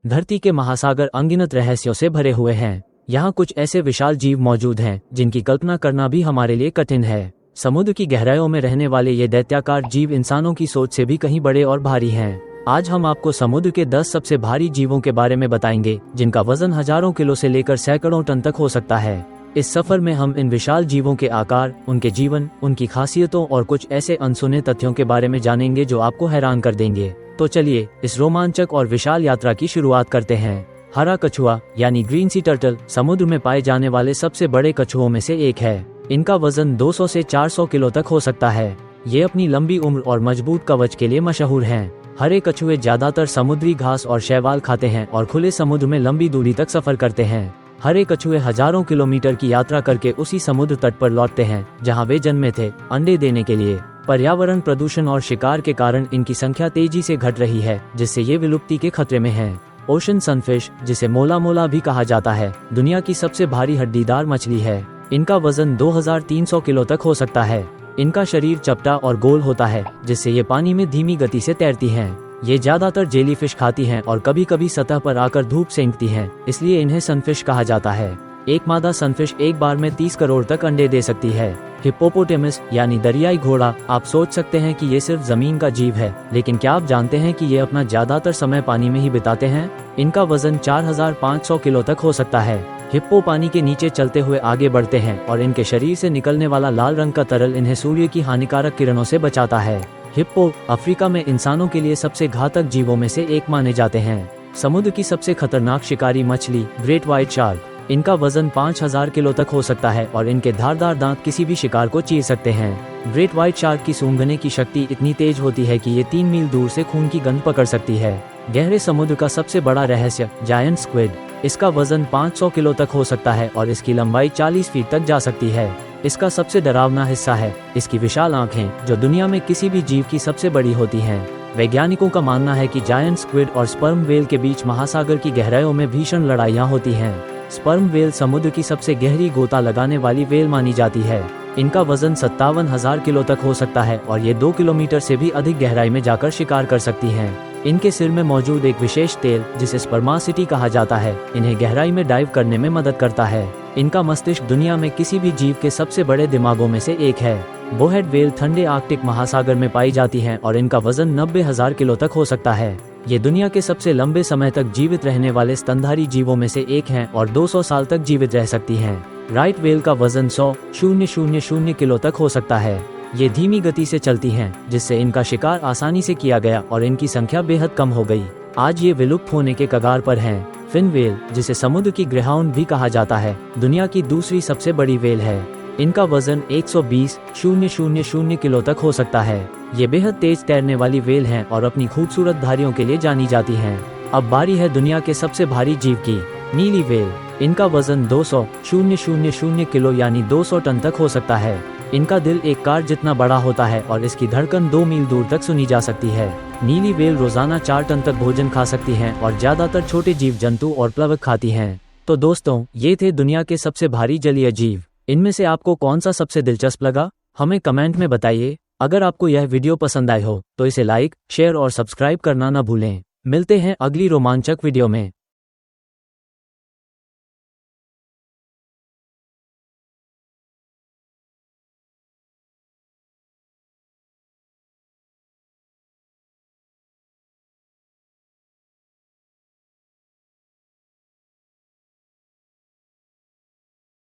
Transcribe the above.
धरती के महासागर अनगिनत रहस्यों से भरे हुए हैं। यहाँ कुछ ऐसे विशाल जीव मौजूद हैं जिनकी कल्पना करना भी हमारे लिए कठिन है। समुद्र की गहराइयों में रहने वाले ये दैत्याकार जीव इंसानों की सोच से भी कहीं बड़े और भारी हैं। आज हम आपको समुद्र के 10 सबसे भारी जीवों के बारे में बताएंगे, जिनका वजन हजारों किलो से लेकर सैकड़ों टन तक हो सकता है। इस सफर में हम इन विशाल जीवों के आकार, उनके जीवन, उनकी खासियतों और कुछ ऐसे अनसुने तथ्यों के बारे में जानेंगे जो आपको हैरान कर देंगे। तो चलिए इस रोमांचक और विशाल यात्रा की शुरुआत करते हैं। हरा कछुआ यानी ग्रीन सी टर्टल समुद्र में पाए जाने वाले सबसे बड़े कछुओं में से एक है। इनका वजन 200 से 400 किलो तक हो सकता है। ये अपनी लंबी उम्र और मजबूत कवच के लिए मशहूर हैं। हरे कछुए ज्यादातर समुद्री घास और शैवाल खाते हैं और खुले समुद्र में लंबी दूरी तक सफर करते हैं। हरे कछुए हजारों किलोमीटर की यात्रा करके उसी समुद्र तट पर लौटते हैं जहां वे जन्मे थे, अंडे देने के लिए। पर्यावरण प्रदूषण और शिकार के कारण इनकी संख्या तेजी से घट रही है, जिससे ये विलुप्ति के खतरे में हैं। ओशन सनफिश, जिसे मोला मोला भी कहा जाता है, दुनिया की सबसे भारी हड्डीदार मछली है। इनका वजन 2300 किलो तक हो सकता है। इनका शरीर चपटा और गोल होता है, जिससे ये पानी में धीमी गति से तैरती हैं। ये ज्यादातर जेलीफिश खाती हैं और कभी कभी सतह पर आकर धूप सेंकती हैं, इसलिए इन्हें सनफिश कहा जाता है। एक मादा सनफिश एक बार में 30 करोड़ तक अंडे दे सकती है। हिप्पोपोटेमस यानी दरियाई घोड़ा, आप सोच सकते हैं कि ये सिर्फ जमीन का जीव है, लेकिन क्या आप जानते हैं कि ये अपना ज्यादातर समय पानी में ही बिताते हैं। इनका वजन 4500 किलो तक हो सकता है। हिप्पो पानी के नीचे चलते हुए आगे बढ़ते हैं और इनके शरीर से निकलने वाला लाल रंग का तरल इन्हें सूर्य की हानिकारक किरणों से बचाता है। हिप्पो अफ्रीका में इंसानों के लिए सबसे घातक जीवों में से एक माने जाते हैं। समुद्र की सबसे खतरनाक शिकारी मछली ग्रेट व्हाइट शार्क, इनका वजन 5000 किलो तक हो सकता है और इनके धारदार दांत किसी भी शिकार को चीर सकते हैं। ग्रेट व्हाइट शार्क की सूंघने की शक्ति इतनी तेज होती है कि ये 3 मील दूर से खून की गंध पकड़ सकती है। गहरे समुद्र का सबसे बड़ा रहस्य जायंट स्क्विड, इसका वजन 500 किलो तक हो सकता है और इसकी लंबाई 40 फीट तक जा सकती है। इसका सबसे डरावना हिस्सा है इसकी विशाल आंखें, जो दुनिया में किसी भी जीव की सबसे बड़ी होती हैं। वैज्ञानिकों का मानना है कि जायंट स्क्विड और स्पर्म वेल के बीच महासागर की गहराइयों में भीषण लड़ाइयाँ होती हैं। स्पर्म वेल समुद्र की सबसे गहरी गोता लगाने वाली वेल मानी जाती है। इनका वजन 57,000 किलो तक हो सकता है और ये 2 किलोमीटर से भी अधिक गहराई में जाकर शिकार कर सकती हैं। इनके सिर में मौजूद एक विशेष तेल, जिसे स्पर्मासिटी कहा जाता है, इन्हें गहराई में डाइव करने में मदद करता है। इनका मस्तिष्क दुनिया में किसी भी जीव के सबसे बड़े दिमागों में से एक है। बोहेड वेल ठंडे आर्कटिक महासागर में पाई जाती हैं और इनका वजन 90,000 किलो तक हो सकता है। ये दुनिया के सबसे लंबे समय तक जीवित रहने वाले स्तनधारी जीवों में से एक हैं और 200 साल तक जीवित रह सकती हैं। राइट वेल का वजन 100,000 किलो तक हो सकता है। ये धीमी गति से चलती हैं, जिससे इनका शिकार आसानी से किया गया और इनकी संख्या बेहद कम हो गई। आज ये विलुप्त होने के कगार पर हैं। फिन वेल, जिसे समुद्र की ग्रेहाउंड भी कहा जाता है, दुनिया की दूसरी सबसे बड़ी वेल है। इनका वजन 120,000 किलो तक हो सकता है। ये बेहद तेज तैरने वाली वेल हैं और अपनी खूबसूरत धारियों के लिए जानी जाती हैं। अब बारी है दुनिया के सबसे भारी जीव की, नीली वेल। इनका वजन 200,000 किलो यानी 200 टन तक हो सकता है। इनका दिल एक कार जितना बड़ा होता है और इसकी धड़कन 2 मील दूर तक सुनी जा सकती है। नीली वेल रोजाना 4 टन तक भोजन खा सकती हैं और ज्यादातर छोटे जीव जंतु और प्लवक खाती हैं। तो दोस्तों, ये थे दुनिया के सबसे भारी जलीय जीव। इनमें से आपको कौन सा सबसे दिलचस्प लगा, हमें कमेंट में बताइए। अगर आपको यह वीडियो पसंद आए हो तो इसे लाइक, शेयर और सब्सक्राइब करना न भूलें। मिलते हैं अगली रोमांचक वीडियो में।